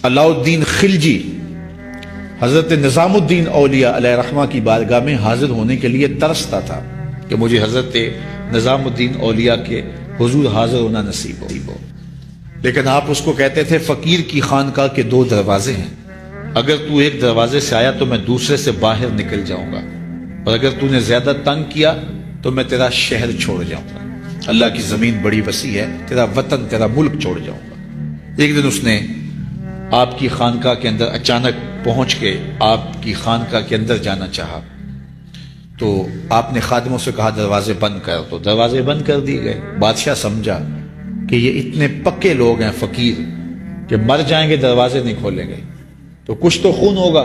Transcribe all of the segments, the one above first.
علاء الدین خلجی حضرت نظام الدین اولیاء علیہ رحمہ کی بارگاہ میں حاضر ہونے کے لیے ترستا تھا کہ مجھے حضرت نظام الدین اولیاء کے حضور حاضر ہونا نصیب ہو، لیکن آپ اس کو کہتے تھے فقیر کی خانقاہ کے 2 دروازے ہیں، اگر تو ایک دروازے سے آیا تو میں دوسرے سے باہر نکل جاؤں گا، اور اگر تو نے زیادہ تنگ کیا تو میں تیرا شہر چھوڑ جاؤں گا، اللہ کی زمین بڑی وسیع ہے، تیرا وطن تیرا ملک چھوڑ جاؤں گا۔ ایک دن اس نے آپ کی خانقاہ کے اندر اچانک پہنچ کے آپ کی خانقاہ کے اندر جانا چاہا، تو آپ نے خادموں سے کہا دروازے بند کر، تو دروازے بند کر دیے گئے۔ بادشاہ سمجھا کہ یہ اتنے پکے لوگ ہیں فقیر کہ مر جائیں گے دروازے نہیں کھولیں گے تو کچھ تو خون ہوگا۔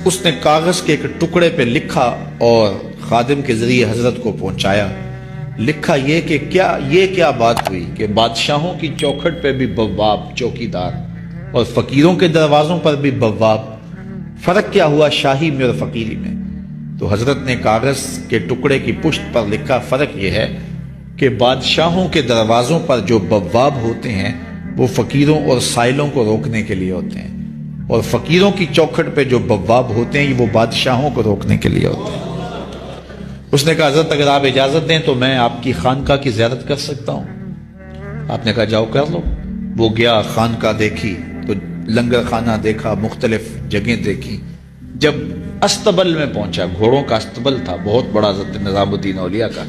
اس نے کاغذ کے ایک ٹکڑے پہ لکھا اور خادم کے ذریعے حضرت کو پہنچایا۔ لکھا یہ کہ کیا بات ہوئی کہ بادشاہوں کی چوکھٹ پہ بھی بواب چوکیدار اور فقیروں کے دروازوں پر بھی بواب، فرق کیا ہوا شاہی میں اور فقیری میں؟ تو حضرت نے کاغذ کے ٹکڑے کی پشت پر لکھا فرق یہ ہے کہ بادشاہوں کے دروازوں پر جو بواب ہوتے ہیں وہ فقیروں اور سائلوں کو روکنے کے لیے ہوتے ہیں، اور فقیروں کی چوکھٹ پہ جو بواب ہوتے ہیں وہ بادشاہوں کو روکنے کے لیے ہوتے ہیں۔ اس نے کہا حضرت اگر آپ اجازت دیں تو میں آپ کی خانقاہ کی زیارت کر سکتا ہوں؟ آپ نے کہا جاؤ کر لو۔ وہ گیا، خانقاہ دیکھی تو لنگر خانہ دیکھا، مختلف جگہیں دیکھی۔ جب استبل میں پہنچا، گھوڑوں کا استبل تھا بہت بڑا حضرت نظام الدین اولیاء کا،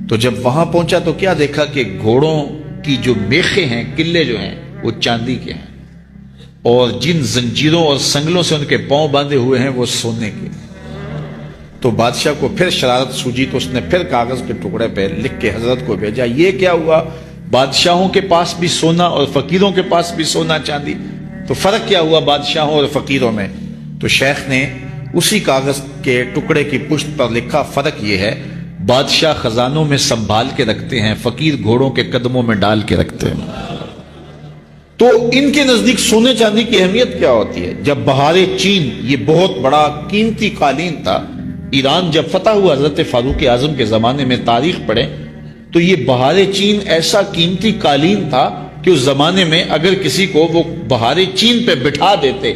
تو جب وہاں پہنچا تو کیا دیکھا کہ گھوڑوں کی جو میخیں ہیں، قلے جو ہیں وہ چاندی کے ہیں، اور جن زنجیروں اور سنگلوں سے ان کے پاؤں باندھے ہوئے ہیں وہ سونے کے۔ تو بادشاہ کو پھر شرارت سوجی تو اس نے پھر کاغذ کے ٹکڑے پہ لکھ کے حضرت کو بھیجا، یہ کیا ہوا؟ بادشاہوں کے پاس بھی سونا اور فقیروں کے پاس بھی سونا چاندی، تو فرق کیا ہوا بادشاہوں اور فقیروں میں؟ تو شیخ نے اسی کاغذ کے ٹکڑے کی پشت پر لکھا فرق یہ ہے بادشاہ خزانوں میں سنبھال کے رکھتے ہیں، فقیر گھوڑوں کے قدموں میں ڈال کے رکھتے ہیں۔ تو ان کے نزدیک سونے چاندی کی اہمیت کیا ہوتی ہے؟ جب بہار چین، یہ بہت بڑا قیمتی قالین تھا، ایران جب فتح ہوا حضرت فاروق اعظم کے زمانے میں، تاریخ پڑھیں تو یہ بہار چین ایسا قیمتی قالین تھا کہ اس زمانے میں اگر کسی کو وہ بہار چین پہ بٹھا دیتے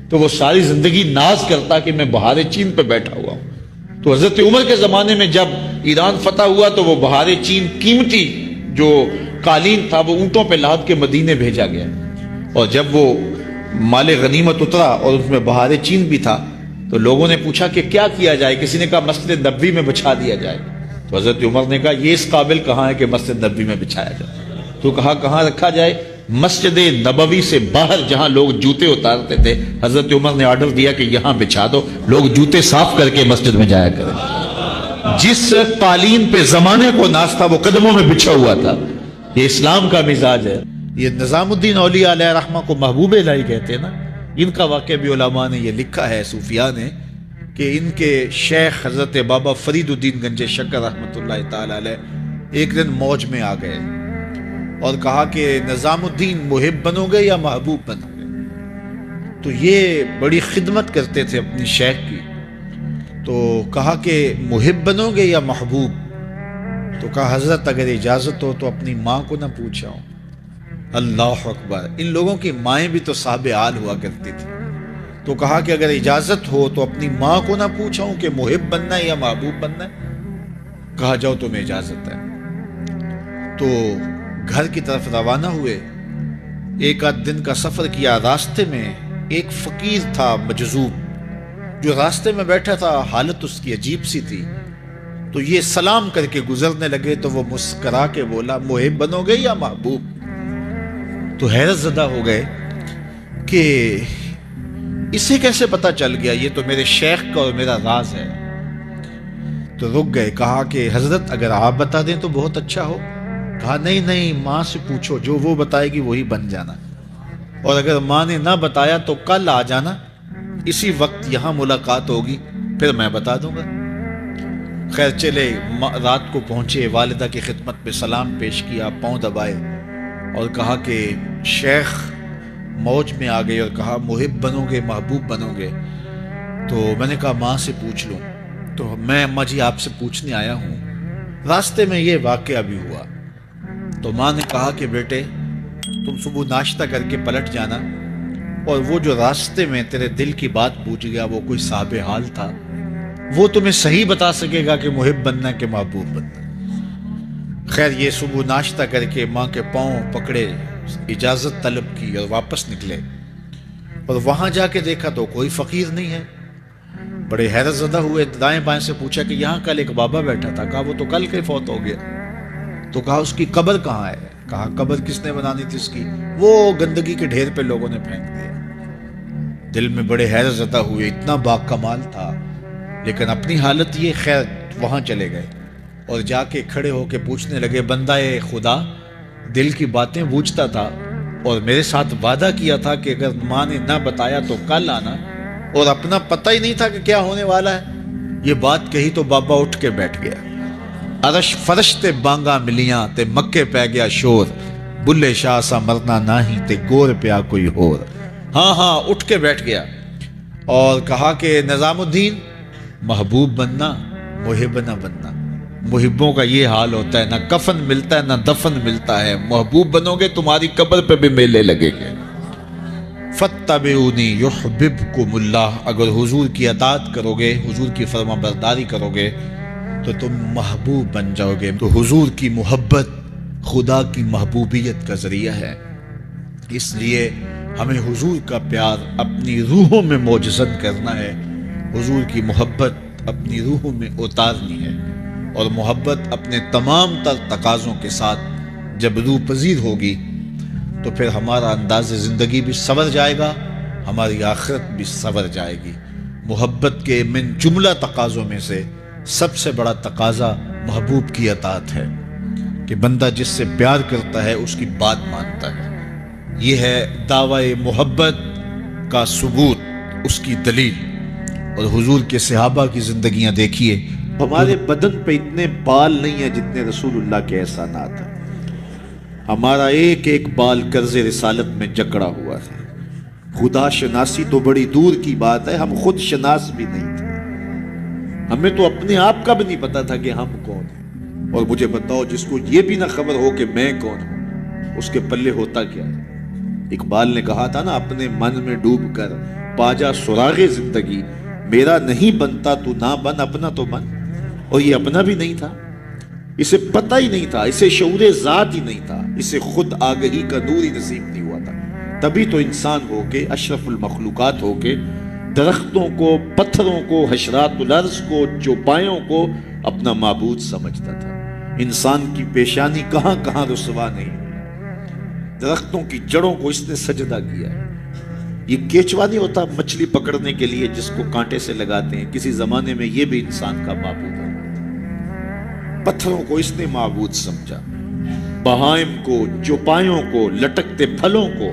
تو وہ ساری زندگی ناز کرتا کہ میں بہار چین پہ بیٹھا ہوا ہوں۔ تو حضرت عمر کے زمانے میں جب ایران فتح ہوا تو وہ بہار چین قیمتی جو قالین تھا وہ اونٹوں پہ لاد کے مدینے بھیجا گیا، اور جب وہ مال غنیمت اترا اور اس میں بہار چین بھی تھا تو لوگوں نے پوچھا کہ کیا کیا جائے؟ کسی نے کہا مسجد نبوی میں بچھا دیا جائے، تو حضرت عمر نے کہا یہ اس قابل کہاں ہے کہ مسجد نبوی میں بچھایا جائے؟ تو کہا کہاں رکھا جائے؟ مسجد نبوی سے باہر جہاں لوگ جوتے اتارتے تھے، حضرت عمر نے آرڈر دیا کہ یہاں بچھا دو، لوگ جوتے صاف کر کے مسجد میں جایا کریں۔ جس قالین پہ زمانے کو ناز تھا وہ قدموں میں بچھا ہوا تھا۔ یہ اسلام کا مزاج ہے۔ یہ نظام الدین اولیاء علیہ رحمہ کو محبوب الہی کہتے ہیں نا، ان کا واقعہ بھی علماء نے یہ لکھا ہے، صوفیاء نے، کہ ان کے شیخ حضرت بابا فرید الدین گنج شکر رحمۃ اللہ تعالی علیہ ایک دن موج میں آ گئے اور کہا کہ نظام الدین محب بنو گے یا محبوب بنو گے؟ تو یہ بڑی خدمت کرتے تھے اپنی شیخ کی، تو کہا کہ محب بنو گے یا محبوب؟ تو کہا حضرت اگر اجازت ہو تو اپنی ماں کو نہ پوچھاؤں۔ اللہ اکبر! ان لوگوں کی مائیں بھی تو صاحب آل ہوا کرتی تھی۔ تو کہا کہ اگر اجازت ہو تو اپنی ماں کو نہ پوچھاؤں کہ محب بننا ہے یا محبوب بننا ہے؟ کہا جاؤ تمہیں اجازت ہے۔ تو گھر کی طرف روانہ ہوئے، ایک آدھ دن کا سفر کیا۔ راستے میں ایک فقیر تھا مجذوب، جو راستے میں بیٹھا تھا، حالت اس کی عجیب سی تھی، تو یہ سلام کر کے گزرنے لگے تو وہ مسکرا کے بولا محب بنو گے یا محبوب؟ تو حیرت زدہ ہو گئے کہ اسے کیسے پتا چل گیا، یہ تو میرے شیخ کا اور میرا راز ہے۔ تو رک گئے، کہا کہ حضرت اگر آپ بتا دیں تو بہت اچھا ہو۔ کہا نہیں ماں سے پوچھو، جو وہ بتائے گی وہی بن جانا، اور اگر ماں نے نہ بتایا تو کل آ جانا، اسی وقت یہاں ملاقات ہوگی، پھر میں بتا دوں گا۔ خیر چلے، رات کو پہنچے، والدہ کی خدمت میں سلام پیش کیا، پاؤں دبائے اور کہا کہ شیخ موج میں آ گئے اور کہا محب بنو گے محبوب بنو گے؟ تو میں نے کہا ماں سے پوچھ لوں۔ تو میں اماں جی آپ سے پوچھنے آیا ہوں، راستے میں یہ واقعہ بھی ہوا۔ تو ماں نے کہا کہ بیٹے تم صبح ناشتہ کر کے پلٹ جانا، اور وہ جو راستے میں تیرے دل کی بات پوچھ گیا وہ کوئی صاحب حال تھا، وہ تمہیں صحیح بتا سکے گا کہ محب بننا کہ محبوب بننا۔ خیر یہ صبح ناشتہ کر کے ماں کے پاؤں پکڑے، اجازت طلب کی اور واپس نکلے، اور وہاں جا کے دیکھا تو کوئی فقیر نہیں ہے۔ بڑے حیرت زدہ ہوئے، دائیں بائیں سے پوچھا کہ یہاں کل ایک بابا بیٹھا تھا، کہا وہ تو کل کے فوت ہو گیا۔ تو کہا اس کی قبر کہاں ہے؟ کہا قبر کس نے بنانی تھی اس کی؟ وہ گندگی کے ڈھیر پہ لوگوں نے پھینک دیا۔ دل میں بڑے حیرت زدہ ہوئے، اتنا با کمال تھا، لیکن اپنی حالت یہ، خیر وہاں چلے گئے اور جا کے کھڑے ہو کے پوچھنے لگے، بندہ خدا دل کی باتیں پوچھتا تھا اور میرے ساتھ وعدہ کیا تھا کہ اگر ماں نے نہ بتایا تو کل آنا، اور اپنا پتہ ہی نہیں تھا کہ کیا ہونے والا ہے۔ یہ بات کہی تو بابا اٹھ کے بیٹھ گیا۔ عرش فرش تے بانگا ملیاں تے مکے پہ گیا شور، بلے شاہ سا مرنا ناہی تے گور پیا کوئی ہور۔ ہاں اٹھ کے بیٹھ گیا اور کہا کہ نظام الدین، محبوب بننا محب نہ بننا۔ محبوں کا یہ حال ہوتا ہے، نہ کفن ملتا ہے نہ دفن ملتا ہے۔ محبوب بنو گے تمہاری قبر پہ بھی میلے لگیں گے۔ فَاتَّبِعُونِي يُحْبِبْكُمُ اللَّهُ، اگر حضور کی اطاعت کرو گے، حضور کی فرما برداری کرو گے تو تم محبوب بن جاؤ گے۔ تو حضور کی محبت خدا کی محبوبیت کا ذریعہ ہے، اس لیے ہمیں حضور کا پیار اپنی روحوں میں موجزن کرنا ہے، حضور کی محبت اپنی روحوں میں اتارنی ہے، اور محبت اپنے تمام تر تقاضوں کے ساتھ جب روح پذیر ہوگی تو پھر ہمارا انداز زندگی بھی سنور جائے گا، ہماری آخرت بھی سنور جائے گی۔ محبت کے من جملہ تقاضوں میں سے سب سے بڑا تقاضا محبوب کی اطاعت ہے، کہ بندہ جس سے پیار کرتا ہے اس کی بات مانتا ہے۔ یہ ہے دعوی محبت کا ثبوت، اس کی دلیل۔ اور حضور کے صحابہ کی زندگیاں دیکھیے، ہمارے بدن پہ اتنے بال نہیں ہیں جتنے رسول اللہ کے احسانات ہیں۔ ہمارا ایک ایک بال قرض رسالت میں جکڑا ہوا ہے۔ خدا شناسی تو بڑی دور کی بات ہے، ہم خود شناس بھی نہیں تھے۔ ہمیں تو اپنے آپ کا بھی نہیں پتا تھا کہ ہم کون ہیں۔ اور مجھے بتاؤ، جس کو یہ بھی نہ خبر ہو کہ میں کون ہوں، اس کے پلے ہوتا کیا ہے؟ اقبال نے کہا تھا نا، اپنے من میں ڈوب کر پاجا سراغ زندگی، میرا نہیں بنتا تو نہ بن، اپنا تو بن۔ اور یہ اپنا بھی نہیں تھا، اسے پتہ ہی نہیں تھا، اسے شعور ذات ہی نہیں تھا، اسے خود آگہی کا نور ہی نصیب نہیں ہوا تھا۔ تبھی تو انسان ہو کے، اشرف المخلوقات ہو کے، درختوں کو، پتھروں کو، حشرات الارض کو، چوپایوں کو اپنا معبود سمجھتا تھا۔ انسان کی پیشانی کہاں کہاں رسوا نہیں، درختوں کی جڑوں کو اس نے سجدہ کیا ہے۔ یہ کیچوا نہیں ہوتا مچھلی پکڑنے کے لیے جس کو کانٹے سے لگاتے ہیں، کسی زمانے میں یہ بھی انسان کا معبود ہے۔ پتھروں کو اس نے معبود سمجھا، بہائم کو، چوپایوں کو، لٹکتے پھلوں کو،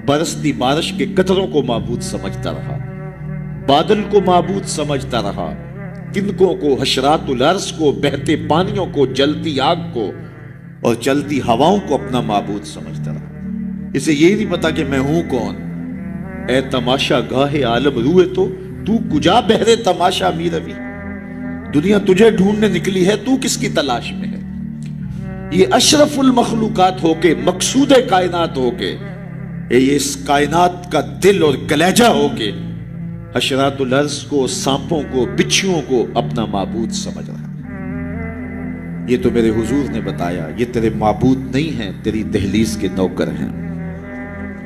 برستی بارش کے قطروں کو معبود سمجھتا رہا، بادل کو معبود سمجھتا رہا، تنکوں کو، حشرات الارض کو، بہتے پانیوں کو، جلتی آگ کو اور چلتی ہواؤں کو اپنا معبود سمجھتا رہا۔ اسے یہی نہیں پتا کہ میں ہوں کون۔ اے تماشا گاہ عالم روئے تو کجا بہرے تماشا می روی، دنیا تجھے ڈھونڈنے نکلی ہے، تو کس کی تلاش میں ہے؟ یہ اشرف المخلوقات ہو کے، مقصود کائنات ہو کے، یہ اس کائنات کا دل اور کلیجہ ہو کے حشرات الارض کو، سانپوں کو، بچھوؤں کو اپنا معبود سمجھ رہا ہے۔ یہ تو میرے حضور نے بتایا، یہ تیرے معبود نہیں ہیں، تیری دہلیز کے نوکر ہیں۔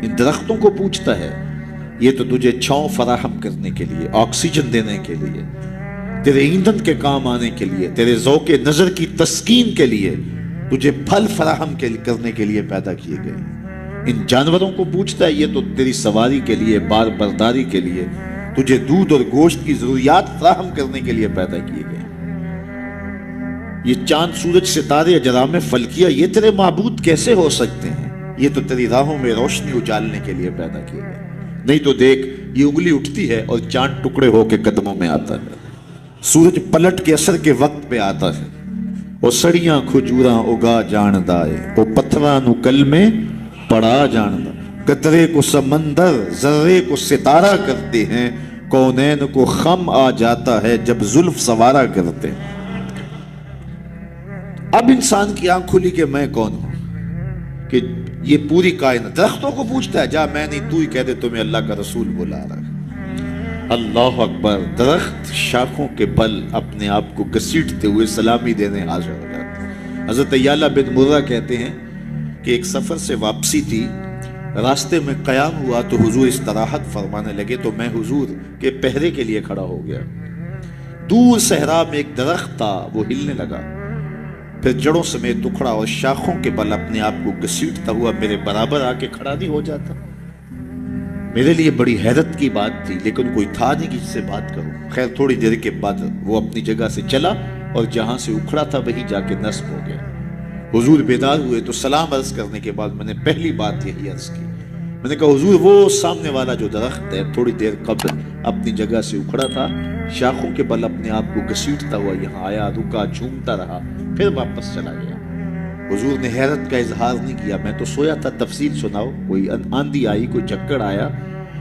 ان درختوں کو پوچھتا ہے، یہ تو تجھے چھاؤں فراہم کرنے کے لیے، آکسیجن دینے کے لیے، تیرے ایندھن کے کام آنے کے لیے، تیرے ذوق نظر کی تسکین کے لیے، تجھے پھل فراہم کرنے کے لیے پیدا کیے گئے۔ ان جانوروں کو پوچھتا ہے، یہ تو تیری سواری کے لیے، بار برداری کے لیے، تجھے دودھ اور گوشت کی ضروریات فراہم کرنے کے لیے پیدا کیے گئے۔ یہ چاند، سورج، ستارے، اجرام فلکیہ، یہ تیرے معبود کیسے ہو سکتے ہیں؟ یہ تو تیری راہوں میں روشنی اجالنے کے لیے پیدا کیے گئے۔ نہیں تو دیکھ، یہ انگلی اٹھتی ہے اور چاند ٹکڑے ہو کے قدموں میں آتا ہے، سورج پلٹ کے اثر کے وقت پہ آتا ہے، اور سڑیاں کھجوراں اگا جاندہ ہے، وہ پتھراں نو کل میں پڑا جاندہ، قطرے کو سمندر، ذرے کو ستارہ کرتے ہیں، کونین کو خم آ جاتا ہے جب زلف سوارا کرتے ہیں۔ اب انسان کی آنکھ کھلی کہ میں کون ہوں، کہ یہ پوری کائنات درختوں کو پوچھتا ہے، جا میں نہیں، تو ہی کہہ دے تمہیں اللہ کا رسول بلا رہا ہے۔ اللہ اکبر، درخت شاخوں کے بل اپنے آپ کو گھسیٹتے ہوئے سلامی دینے حاضر ہو جاتے۔ حضرت یعلا بن مرہ کہتے ہیں کہ ایک سفر سے واپسی تھی، راستے میں قیام ہوا تو حضور استراحت فرمانے لگے، تو میں حضور کے پہرے کے لیے کھڑا ہو گیا۔ دور صحرا میں ایک درخت تھا، وہ ہلنے لگا، پھر جڑوں سمیت اکھڑا اور شاخوں کے بل اپنے آپ کو گھسیٹتا ہوا میرے برابر آ کے کھڑا نہیں ہو جاتا۔ میرے لیے بڑی حیرت کی بات تھی، لیکن کوئی تھا نہیں کہ اس سے بات کروں۔ خیر تھوڑی دیر کے بعد وہ اپنی جگہ سے چلا اور جہاں سے اکھڑا تھا وہی جا کے نصب ہو گیا۔ حضور بیدار ہوئے تو سلام عرض کرنے کے بعد میں نے پہلی بات یہی عرض کی، میں نے کہا حضور وہ سامنے والا جو درخت ہے تھوڑی دیر قبل اپنی جگہ سے اکھڑا تھا، شاخوں کے بل اپنے آپ کو گھسیٹتا ہوا یہاں آیا، رکا، جھومتا رہا، پھر واپس چلا گیا۔ حضور نے حیرت کا اظہار نہیں کیا، میں تو سویا تھا، تفصیل سناؤ، کوئی آندھی آئی، کوئی جھکڑ آیا،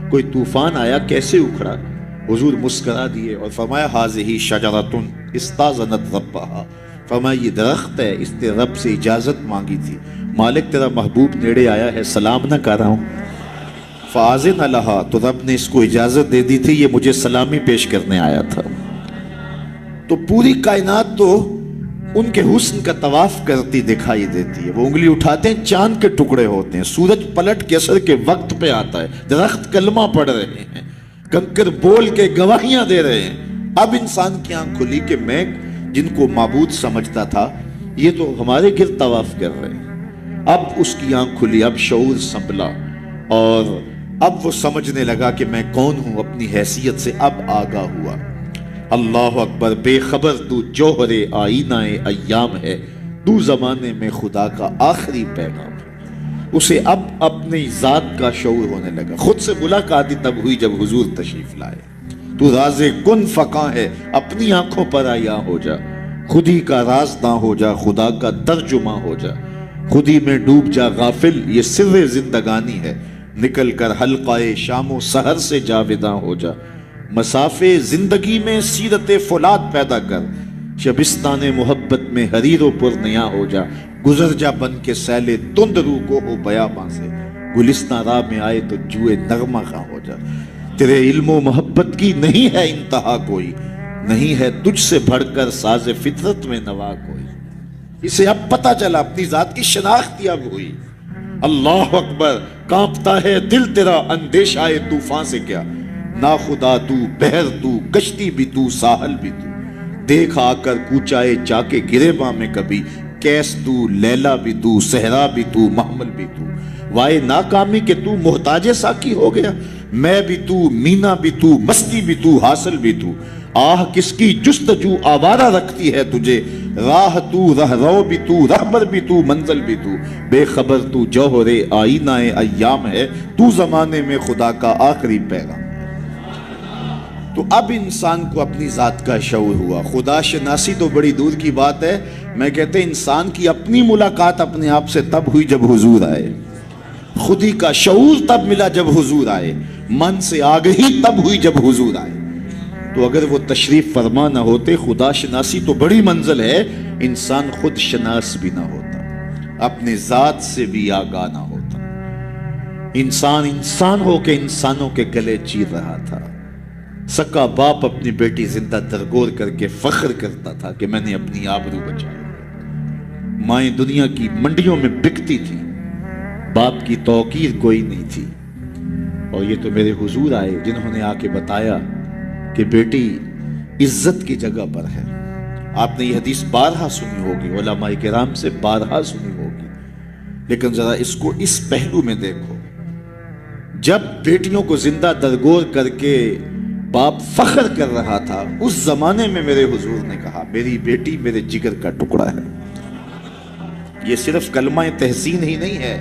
کوئی طوفان آیا، کیسے اکھڑا؟ حضور مسکرا دیے اور فرمایا ھذہ شجرۃ استاذنت ربھا، فرمایا یہ درخت ہے، اس نے رب سے اجازت مانگی تھی، مالک تیرا محبوب نیڑے آیا ہے، سلام نہ کر رہا ہوں، فاذن لہا، تو رب نے اس کو اجازت دے دی تھی، یہ مجھے سلامی پیش کرنے آیا تھا۔ تو پوری کائنات تو ان کے حسن کا طواف کرتی دکھائی دیتی ہے۔ وہ انگلی اٹھاتے ہیں، چاند کے ٹکڑے ہوتے ہیں، سورج پلٹ کے اثر کے وقت پہ آتا ہے، درخت کلمہ پڑھ رہے ہیں، کنکر بول کے گواہیاں دے رہے ہیں۔ اب انسان کی آنکھ کھلی کہ میں جن کو معبود سمجھتا تھا یہ تو ہمارے گرد طواف کر رہے ہیں۔ اب اس کی آنکھ کھلی، اب شعور سنبھلا اور اب وہ سمجھنے لگا کہ میں کون ہوں، اپنی حیثیت سے اب آگاہ ہوا۔ اللہ اکبر، بے خبر تو جوہر آئینہ ایام ہے، تو زمانے میں خدا کا آخری پیغام ہے۔ اسے اب اپنی ذات کا شعور ہونے لگا۔ خود سے ملاقات ہی تب ہوئی جب حضور تشریف لائے۔ تو راز کن فقاں ہے، اپنی آنکھوں پر آیا ہو جا، خود ہی کا رازداں ہو جا، خدا کا ترجمہ ہو جا، خود ہی میں ڈوب جا غافل، یہ سر زندگانی ہے، نکل کر حلقہ شام و سحر سے جاویداں ہو جا، مسافے زندگی میں سیرت فولاد پیدا کر، شبستان محبت میں حریر و پر نیا ہو جا، گزر جا بن کے سیل تند رو کو ہو بیاباں سے، گلستان راہ میں آئے تو جوئے نغمہ خواہ ہو جا، تیرے علم و محبت کی نہیں ہے انتہا کوئی، نہیں ہے تجھ سے بڑھ کر ساز فطرت میں نوا کوئی۔ اسے اب پتہ چلا، اپنی ذات کی شناخت اب ہوئی۔ اللہ اکبر، کانپتا ہے دل تیرا اندیشہ طوفان سے کیا، نا خدا تو، بحر تو، کشتی بھی تو، ساحل بھی تو، دیکھ آ کر کوچائے جا کے گریباں میں کبھی، کیس تو، لیلا بھی تو، صحرا بھی تو، محمل بھی تو، وائے ناکامی کہ تو محتاج ساکی ہو گیا، میں بھی تو، مینا بھی تو، مستی بھی تو، حاصل بھی تو، آہ کس کی جستجو آوارہ رکھتی ہے تجھے، راہ تو، رہرو بھی تو، رہبر بھی تو، منزل بھی تو، بے خبر تو جوہر آئینہ ایام ہے، تو زمانے میں خدا کا آخری پیغام۔ تو اب انسان کو اپنی ذات کا شعور ہوا۔ خدا شناسی تو بڑی دور کی بات ہے، میں کہتے ہیں انسان کی اپنی ملاقات اپنے آپ سے تب ہوئی جب حضور آئے، خودی کا شعور تب ملا جب حضور آئے، من سے آگہی تب ہوئی جب حضور آئے۔ تو اگر وہ تشریف فرما نہ ہوتے، خدا شناسی تو بڑی منزل ہے، انسان خود شناس بھی نہ ہوتا، اپنے ذات سے بھی آگاہ نہ ہوتا، انسان ہو کے انسانوں کے گلے چیر رہا تھا۔ سکا باپ اپنی بیٹی زندہ درگور کر کے فخر کرتا تھا کہ میں نے اپنی آبرو بچائی۔ مائیں دنیا کی منڈیوں میں بکتی تھی، باپ کی توقیر کوئی نہیں تھی، اور یہ تو میرے حضور آئے جنہوں نے آ کے بتایا کہ بیٹی عزت کی جگہ پر ہے۔ آپ نے یہ حدیث بارہا سنی ہوگی، علماء کرام سے بارہا سنی ہوگی، لیکن ذرا اس کو اس پہلو میں دیکھو، جب بیٹیوں کو زندہ درگور کر کے باپ فخر کر رہا تھا، اس زمانے میں میرے حضور نے کہا میری بیٹی میرے جگر کا ٹکڑا ہے۔ یہ صرف کلمہ تحسین ہی نہیں ہے،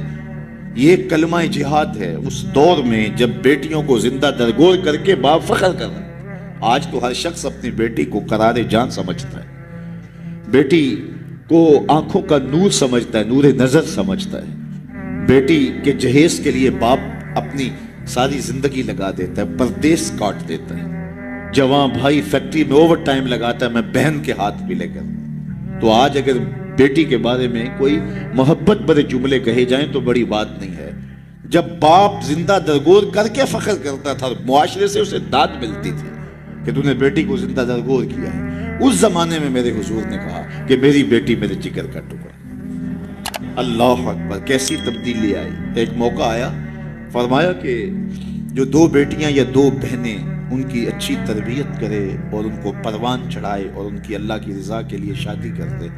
یہ کلمہ جہاد ہے۔ اس دور میں جب بیٹیوں کو زندہ درگور کر کے باپ فخر کر رہا ہے، آج تو ہر شخص اپنی بیٹی کو قرار جان سمجھتا ہے، بیٹی کو آنکھوں کا نور سمجھتا ہے، نور نظر سمجھتا ہے۔ بیٹی کے جہیز کے لیے باپ اپنی ساری زندگی لگا دیتا ہے، پردیس کاٹ دیتا ہے، جوان بھائی فیکٹری میں اوور ٹائم لگاتا ہے، میں بہن کے ہاتھ ملے کر۔ تو آج اگر بیٹی کے بارے میں کوئی محبت بھرے جملے کہے جائیں تو بڑی بات نہیں ہے. جب باپ زندہ درگور کر کے فخر کرتا تھا، معاشرے سے اسے داد ملتی تھی کہ تو نے بیٹی کو زندہ درگور کیا ہے، اس زمانے میں میرے حضور نے کہا کہ میری بیٹی میرے جگر کا ٹکڑا. اللہ اکبر، کیسی تبدیلی آئی. ایک موقع آیا، فرمایا کہ جو دو بیٹیاں یا دو بہنیں ان کی اچھی تربیت کرے اور ان کو پروان چڑھائے اور ان کی اللہ کی رضا کے لیے شادی کر دے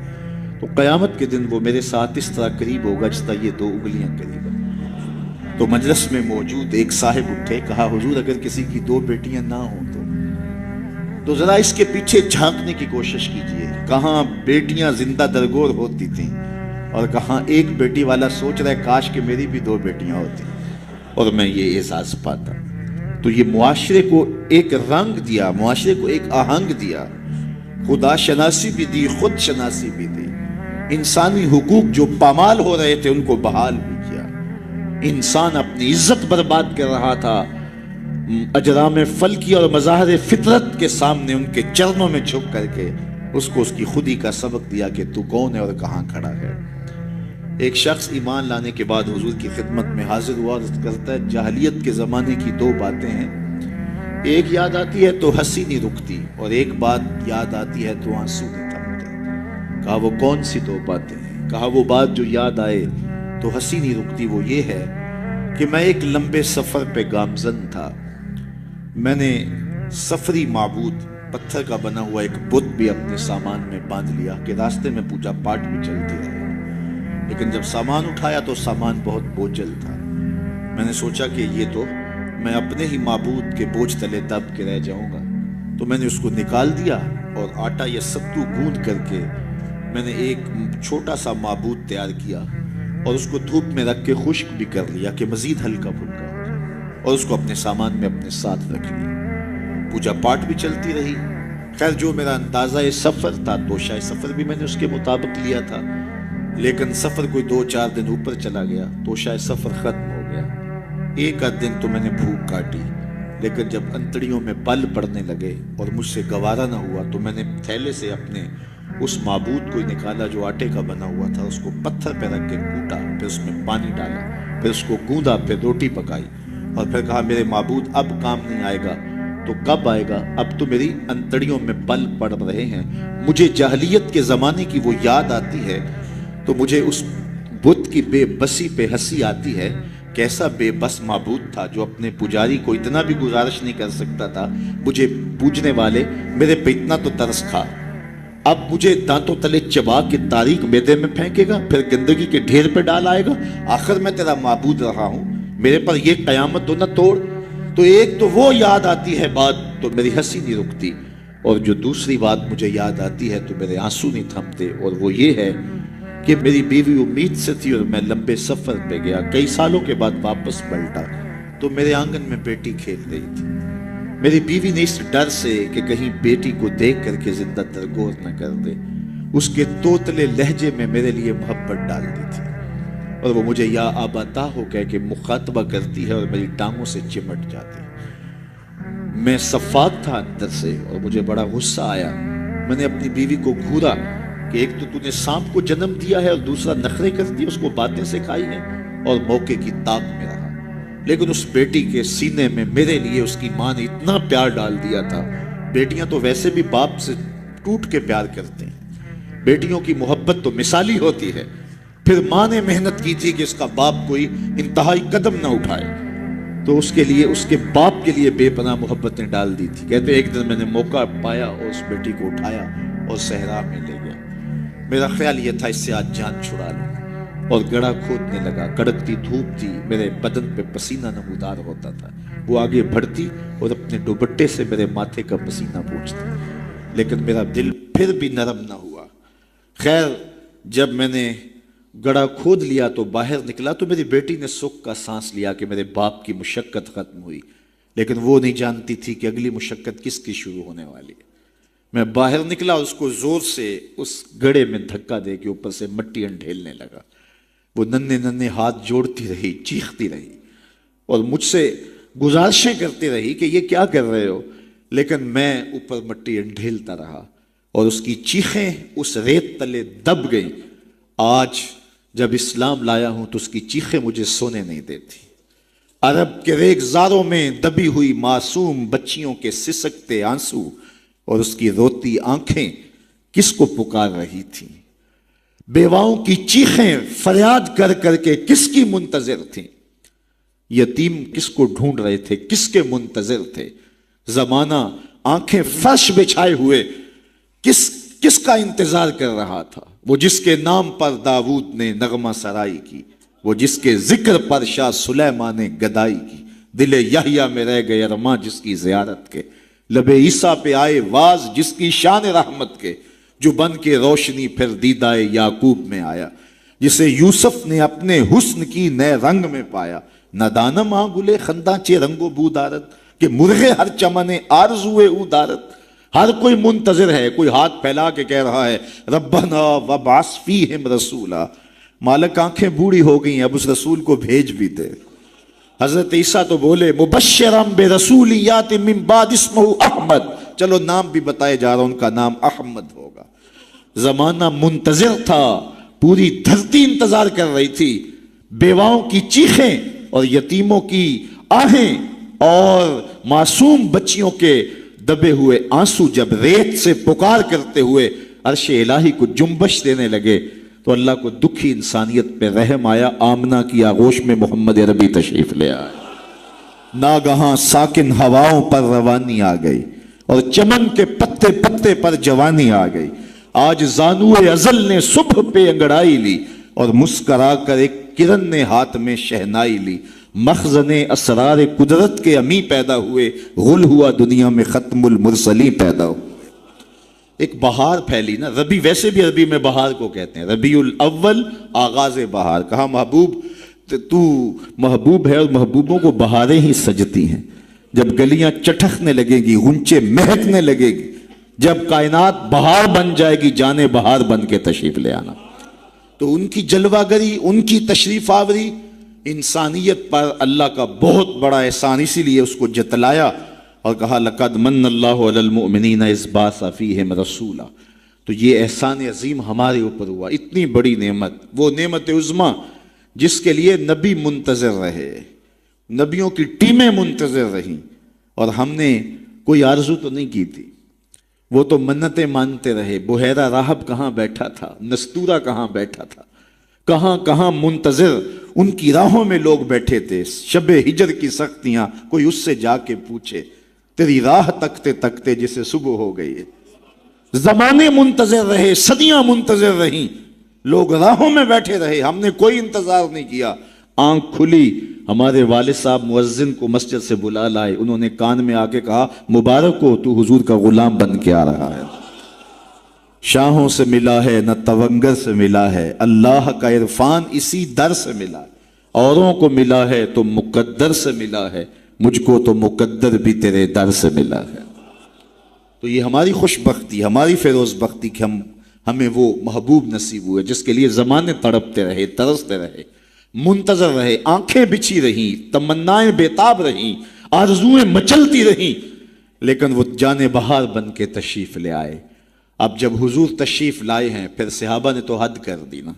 تو قیامت کے دن وہ میرے ساتھ اس طرح قریب ہوگا جس طرح یہ دو انگلیاں قریب ہیں. تو مجلس میں موجود ایک صاحب اٹھے، کہا حضور اگر کسی کی دو بیٹیاں نہ ہوں تو ذرا اس کے پیچھے جھانکنے کی کوشش کیجئے، کہاں بیٹیاں زندہ درگور ہوتی تھیں اور کہاں ایک بیٹی والا سوچ رہا ہے کاش کہ میری بھی دو بیٹیاں ہوتی اور میں یہ احساس پاتا. تو یہ معاشرے کو ایک رنگ دیا، معاشرے کو ایک آہنگ دیا، خدا شناسی بھی دی، خود شناسی بھی دی. انسانی حقوق جو پامال ہو رہے تھے ان کو بحال بھی کیا. انسان اپنی عزت برباد کر رہا تھا، اجرام فلکی اور مظاہر فطرت کے سامنے ان کے چرنوں میں جھک کر کے اس کو اس کی خودی کا سبق دیا کہ تو کون ہے اور کہاں کھڑا ہے. ایک شخص ایمان لانے کے بعد حضور کی خدمت میں حاضر ہوا اور کہتا ہے جاہلیت کے زمانے کی دو باتیں ہیں، ایک یاد آتی ہے تو ہنسی نہیں رکتی اور ایک بات یاد آتی ہے تو آنسو نہیں تھمتے. کہا وہ کون سی دو باتیں ہیں؟ کہا وہ بات جو یاد آئے تو ہنسی نہیں رکتی وہ یہ ہے کہ میں ایک لمبے سفر پہ گامزن تھا. میں نے سفری معبود پتھر کا بنا ہوا ایک بت بھی اپنے سامان میں باندھ لیا کہ راستے میں پوجا پاٹ بھی چلتی رہے، لیکن جب سامان اٹھایا تو سامان بہت بوجھل تھا. میں نے سوچا کہ یہ تو میں اپنے ہی معبود کے بوجھ تلے دب کے رہ جاؤں گا، تو میں نے اس کو نکال دیا اور آٹا یا ستو گوندھ کر کے میں نے ایک چھوٹا سا معبود تیار کیا اور اس کو دھوپ میں رکھ کے خشک بھی کر لیا کہ مزید ہلکا پھلکا ہو جائے اور اس کو اپنے سامان میں اپنے ساتھ رکھ لیا. پوجا پاٹ بھی چلتی رہی. خیر جو میرا اندازہ سفر تھا توشہ سفر بھی میں نے اس کے مطابق لیا تھا، لیکن سفر کوئی 2-4 دن اوپر چلا گیا، توشہ سفر ختم ہو گیا. ایک آدھ دن تو میں نے بھوک کاٹی، لیکن جب انتڑیوں میں بل پڑنے لگے اور مجھ سے گوارا نہ ہوا تو میں نے تھیلے سے اپنے اس معبود کو نکالا جو آٹے کا بنا ہوا تھا، اس کو پتھر پہ رکھ کے کوٹا، پھر اس میں پانی ڈالا، پھر اس کو گوندا، پھر روٹی پکائی اور پھر کہا میرے معبود اب کام نہیں آئے گا تو کب آئے گا؟ اب تو میری انتڑیوں میں بل پڑ رہے ہیں، مجھے جاہلیت کے زمانے کی وہ یاد آتی ہے تو مجھے اس بت کی بے بسی پہ ہنسی آتی ہے. کیسا بے بس معبود تھا جو اپنے پجاری کو اتنا بھی گزارش نہیں کر سکتا تھا مجھے پوجنے والے میرے پہ اتنا تو ترس کھا، اب مجھے دانتوں تلے چبا کے تاریک میدے میں پھینکے گا، پھر گندگی کے ڈھیر پہ ڈال آئے گا. آخر میں تیرا معبود رہا ہوں، میرے پر یہ قیامت تو نہ توڑ. تو ایک تو وہ یاد آتی ہے بات تو میری ہنسی نہیں رکتی، اور جو دوسری بات مجھے یاد آتی ہے تو میرے آنسو نہیں تھمتے، اور وہ یہ ہے کہ میری بیوی امید سے تھی اور میں لمبے سفر پہ گیا، کئی سالوں کے بعد واپس پلٹا تو میرے آنگن میں بیٹی کھیل رہی تھی. میری بیوی نے اس ڈر سے کہ کہیں بیٹی کو دیکھ کر کے زندہ درگور نہ کر دے اس کے توتلے لہجے میں میرے لیے محبت ڈال دی تھی، اور وہ مجھے یا آباتا ہو کہہ کے مخاطبہ کرتی ہے اور میری ٹانگوں سے چمٹ جاتی. میں صفاق تھا اندر سے اور مجھے بڑا غصہ آیا. میں نے اپنی بیوی کو گھورا کہ ایک تو نے سانپ کو جنم دیا ہے اور دوسرا نخرے کرتی، اس کو باتیں سکھائی ہیں اور موقع کی طاق میں رہا. لیکن اس بیٹی کے سینے میں میرے لیے اس کی ماں نے اتنا پیار ڈال دیا تھا. بیٹیاں تو ویسے بھی باپ سے ٹوٹ کے پیار کرتے ہیں، بیٹیوں کی محبت تو مثالی ہوتی ہے. پھر ماں نے محنت کی تھی کہ اس کا باپ کوئی انتہائی قدم نہ اٹھائے تو اس کے لیے اس کے باپ کے لیے بے پناہ محبتیں ڈال دی تھی. کہتے ایک دن میں نے موقع پایا اور اس بیٹی کو اٹھایا اور صحرا میں لے گیا. میرا خیال یہ تھا اس سے آج جان چھڑا لوں، اور گڑھا کھودنے لگا. کڑکتی دھوپ تھی، میرے بدن پہ پسینہ نمودار ہوتا تھا. وہ آگے بڑھتی اور اپنے دوپٹے سے میرے ماتھے کا پسینہ پوچھتی، لیکن میرا دل پھر بھی نرم نہ ہوا. خیر جب میں نے گڑھا کھود لیا تو باہر نکلا تو میری بیٹی نے سکھ کا سانس لیا کہ میرے باپ کی مشقت ختم ہوئی، لیکن وہ نہیں جانتی تھی کہ اگلی مشقت کس کی شروع ہونے والی ہے. میں باہر نکلا اور اس کو زور سے اس گڑھے میں دھکا دے کے اوپر سے مٹی انڈھیلنے لگا. وہ ننھے ننھے ہاتھ جوڑتی رہی، چیختی رہی اور مجھ سے گزارشیں کرتی رہی کہ یہ کیا کر رہے ہو، لیکن میں اوپر مٹی انڈھیلتا رہا اور اس کی چیخیں اس ریت تلے دب گئیں. آج جب اسلام لایا ہوں تو اس کی چیخیں مجھے سونے نہیں دیتی. عرب کے ریگزاروں میں دبی ہوئی معصوم بچیوں کے سسکتے آنسو اور اس کی روتی آنکھیں کس کو پکار رہی تھیں؟ بیواؤں کی چیخیں فریاد کر کر کے کس کی منتظر تھیں؟ یتیم کس کو ڈھونڈ رہے تھے؟ کس کے منتظر تھے؟ زمانہ آنکھیں فرش بچھائے ہوئے کس کا انتظار کر رہا تھا؟ وہ جس کے نام پر داؤد نے نغمہ سرائی کی، وہ جس کے ذکر پر شاہ سلیمان نے گدائی کی. دل یحییٰ میں رہ گئے ارماں جس کی زیارت کے، لب عیسیٰ پہ آئے واز جس کی شان رحمت کے، جو بن کے روشنی پھر دیدائے یعقوب میں آیا، جسے یوسف نے اپنے حسن کی نئے رنگ میں پایا. نہ دانم آ گلے خنداں چے رنگو بو دارت کہ مرغے ہر چمنے آرزوئے او دارت. ہر کوئی منتظر ہے، کوئی ہاتھ پھیلا کے کہہ رہا ہے ربنا وابعث فیہم رسولا. مالک آنکھیں بوڑھی ہو گئی ہیں، اب اس رسول کو بھیج بھی دے. حضرت عیسیٰ تو بولے مبشرم برسول یات من بعد اسمہ احمد، چلو نام بھی بتائے جا رہا ان کا نام احمد ہوگا. زمانہ منتظر تھا، پوری دھرتی انتظار کر رہی تھی. بیواؤں کی چیخیں اور یتیموں کی آہیں اور معصوم بچیوں کے دبے ہوئے آنسو جب ریت سے پکار کرتے ہوئے عرش الہی کو جنبش دینے لگے تو اللہ کو دکھی انسانیت پہ رحم آیا. آمنہ کی آغوش میں محمد عربی تشریف لے آئے. ناگہاں ساکن ہواؤں پر روانی آ گئی اور چمن کے پتے پتے پر جوانی آ گئی. آج زانوئے ازل نے صبح پہ انگڑائی لی اور مسکرا کر ایک کرن نے ہاتھ میں شہنائی لی. مخزن اسرار قدرت کے امی پیدا ہوئے، غل ہوا دنیا میں ختم المرسلی پیدا ہوئے. ایک بہار پھیلی نا، ربی ویسے بھی عربی میں بہار کو کہتے ہیں، ربیع الاول آغاز بہار. کہا محبوب تو محبوب ہے اور محبوبوں کو بہاریں ہی سجتی ہیں. جب گلیاں چٹکنے لگے گی، غنچے مہکنے لگے گی، جب کائنات بہار بن جائے گی، جانے بہار بن کے تشریف لے آنا. تو ان کی جلوہ گری، ان کی تشریف آوری انسانیت پر اللہ کا بہت بڑا احسان، اسی لیے اس کو جتلایا اور کہا لقد من اللہ علی المؤمنین اذ بعث فیہم رسولا. تو یہ احسان عظیم ہمارے اوپر ہوا. اتنی بڑی نعمت، وہ نعمت عظمیٰ جس کے لیے نبی منتظر رہے، نبیوں کی ٹیمیں منتظر رہیں، اور ہم نے کوئی آرزو تو نہیں کی تھی. وہ تو منتیں مانتے رہے. بحیرہ راہب کہاں بیٹھا تھا، نستورہ کہاں بیٹھا تھا، کہاں کہاں منتظر ان کی راہوں میں لوگ بیٹھے تھے. شب ہجر کی سختیاں کوئی اس سے جا کے پوچھے، تیری راہ تکتے تکتے جسے صبح ہو گئی. زمانے منتظر رہے، صدیاں منتظر رہیں، لوگ راہوں میں بیٹھے رہے، ہم نے کوئی انتظار نہیں کیا. آنکھ کھلی، ہمارے والد صاحب مؤذن کو مسجد سے بلا لائے. انہوں نے کان میں آ کے کہا مبارک ہو، تو حضور کا غلام بن کے آ رہا ہے. شاہوں سے ملا ہے نہ تونگر سے ملا ہے، اللہ کا عرفان اسی در سے ملا ہے. اوروں کو ملا ہے تو مقدر سے ملا ہے، مجھ کو تو مقدر بھی تیرے در سے ملا ہے. تو یہ ہماری خوش بختی، ہماری فیروز بختی کہ ہمیں وہ محبوب نصیب ہوئے جس کے لیے زمانے تڑپتے رہے، ترستے رہے، منتظر رہے، آنکھیں بچھی رہیں، تمنائیں بیتاب رہیں، آرزویں مچلتی رہیں، لیکن وہ جان بہار بن کے تشریف لے آئے. اب جب حضور تشریف لائے ہیں، پھر صحابہ نے تو حد کر دی نا،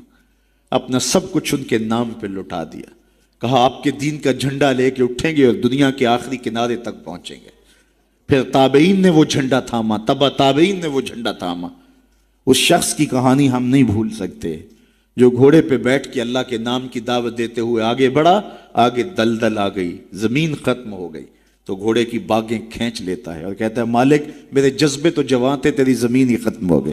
اپنا سب کچھ ان کے نام پہ لٹا دیا. کہا آپ کے دین کا جھنڈا لے کے اٹھیں گے اور دنیا کے آخری کنارے تک پہنچیں گے. پھر تابعین نے وہ جھنڈا تھاما، تبع تابعین نے وہ جھنڈا تھاما. اس شخص کی کہانی ہم نہیں بھول سکتے جو گھوڑے پہ بیٹھ کے اللہ کے نام کی دعوت دیتے ہوئے آگے بڑھا، آگے دلدل آ گئی، زمین ختم ہو گئی، تو گھوڑے کی باگیں کھینچ لیتا ہے اور کہتا ہے مالک میرے جذبے تو جوان تھے، تیری زمین ہی ختم ہو گئی.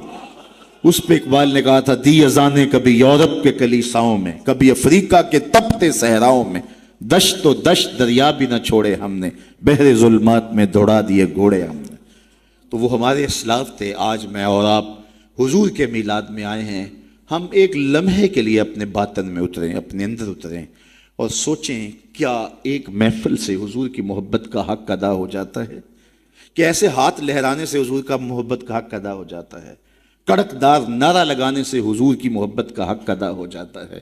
اس پہ اقبال نے کہا تھا دی اذانیں کبھی یورپ کے کلیساؤں میں، کبھی افریقہ کے تپتے صحراؤں میں، دشت و دشت دریا بھی نہ چھوڑے ہم نے، بحر ظلمات میں دوڑا دیے گھوڑے ہم نے. تو وہ ہمارے اسلاف تھے. آج میں اور آپ حضور کے میلاد میں آئے ہیں. ہم ایک لمحے کے لیے اپنے باطن میں اتریں، اپنے اندر اتریں اور سوچیں کیا ایک محفل سے حضور کی محبت کا حق ادا ہو جاتا ہے؟ کہ ایسے ہاتھ لہرانے سے حضور کا محبت کا حق ادا ہو جاتا ہے؟ کڑک دار نعرہ لگانے سے حضور کی محبت کا حق ادا ہو جاتا ہے؟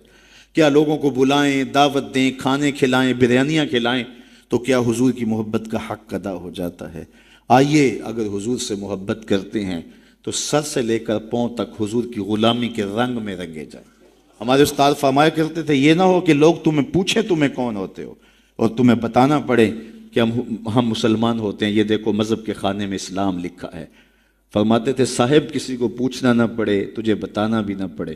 کیا لوگوں کو بلائیں، دعوت دیں، کھانے کھلائیں، بریانیاں کھلائیں تو کیا حضور کی محبت کا حق ادا ہو جاتا ہے؟ آئیے اگر حضور سے محبت کرتے ہیں تو سر سے لے کر پاؤں تک حضور کی غلامی کے رنگ میں رنگے جائیں۔ ہمارے استاد فرمایا کرتے تھے یہ نہ ہو کہ لوگ تمہیں پوچھیں تمہیں کون ہوتے ہو اور تمہیں بتانا پڑے کہ ہم مسلمان ہوتے ہیں، یہ دیکھو مذہب کے خانے میں اسلام لکھا ہے۔ فرماتے تھے صاحب کسی کو پوچھنا نہ پڑے، تجھے بتانا بھی نہ پڑے،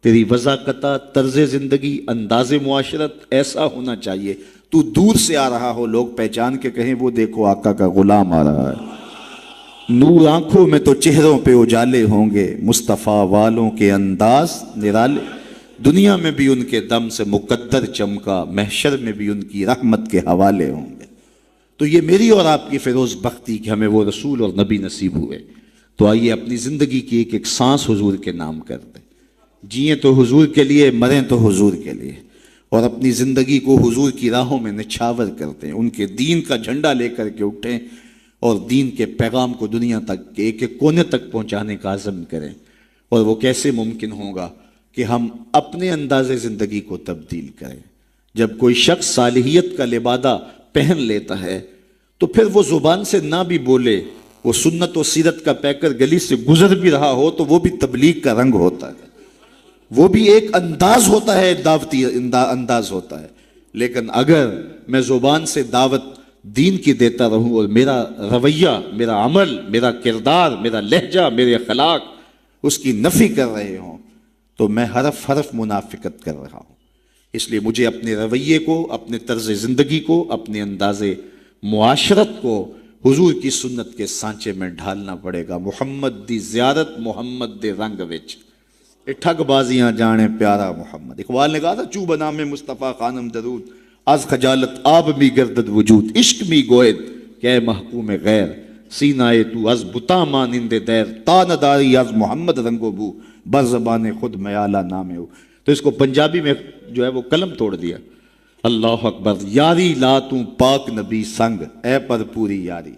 تیری وضاحت، طرز زندگی، انداز معاشرت ایسا ہونا چاہیے تو دور سے آ رہا ہو لوگ پہچان کے کہیں وہ دیکھو آقا کا غلام آ رہا ہے۔ نور آنکھوں میں تو چہروں پہ اجالے ہوں گے، مصطفیٰ والوں کے انداز نرالے، دنیا میں بھی ان کے دم سے مقدر چمکا، محشر میں بھی ان کی رحمت کے حوالے ہوں گے۔ تو یہ میری اور آپ کی فیروز بختی کہ ہمیں وہ رسول اور نبی نصیب ہوئے۔ تو آئیے اپنی زندگی کی ایک ایک سانس حضور کے نام کر دیں، جئیں تو حضور کے لیے، مریں تو حضور کے لیے، اور اپنی زندگی کو حضور کی راہوں میں نچھاور کرتے ہیں، ان کے دین کا جھنڈا لے کر کے اٹھیں اور دین کے پیغام کو دنیا تک کے ایک ایک کونے تک پہنچانے کا عزم کریں۔ اور وہ کیسے ممکن ہوگا کہ ہم اپنے انداز زندگی کو تبدیل کریں۔ جب کوئی شخص صالحیت کا لبادہ پہن لیتا ہے تو پھر وہ زبان سے نہ بھی بولے، وہ سنت و سیرت کا پیکر گلی سے گزر بھی رہا ہو تو وہ بھی تبلیغ کا رنگ ہوتا ہے، وہ بھی ایک انداز ہوتا ہے، دعوتی انداز ہوتا ہے۔ لیکن اگر میں زبان سے دعوت دین کی دیتا رہوں اور میرا رویہ، میرا عمل، میرا کردار، میرا لہجہ، میرے اخلاق اس کی نفی کر رہے ہوں تو میں حرف حرف منافقت کر رہا ہوں۔ اس لیے مجھے اپنے رویے کو، اپنے طرز زندگی کو، اپنے انداز معاشرت کو حضور کی سنت کے سانچے میں ڈھالنا پڑے گا۔ محمد دی زیارت محمد دے رنگ وچ ٹھگ بازیاں جانے پیارا محمد۔ اقبال نے کہا تھا چوب نام مصطفیٰ خانم درود، از خجالت آب می گردد وجود، عشق می گوید کہ اے محکوم غیر، سینائے تو از بتا مانند دیر، تا نداری از محمد رنگو بو، بر زبان خود میالہ نام ہو۔ تو اس کو پنجابی میں جو ہے وہ قلم توڑ دیا، اللہ اکبر، یاری لا تو پاک نبی سنگ، اے پر پوری یاری۔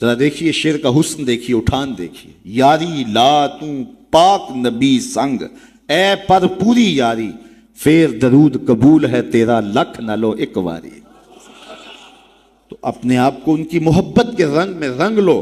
ذرا دیکھیے شعر کا حسن دیکھیے، اٹھان دیکھیے، یاری لا تو پاک نبی سنگ، اے پر پوری یاری، پھر درود قبول ہے تیرا لکھ نہ لو ایک واری۔ تو اپنے آپ کو ان کی محبت کے رنگ میں رنگ لو،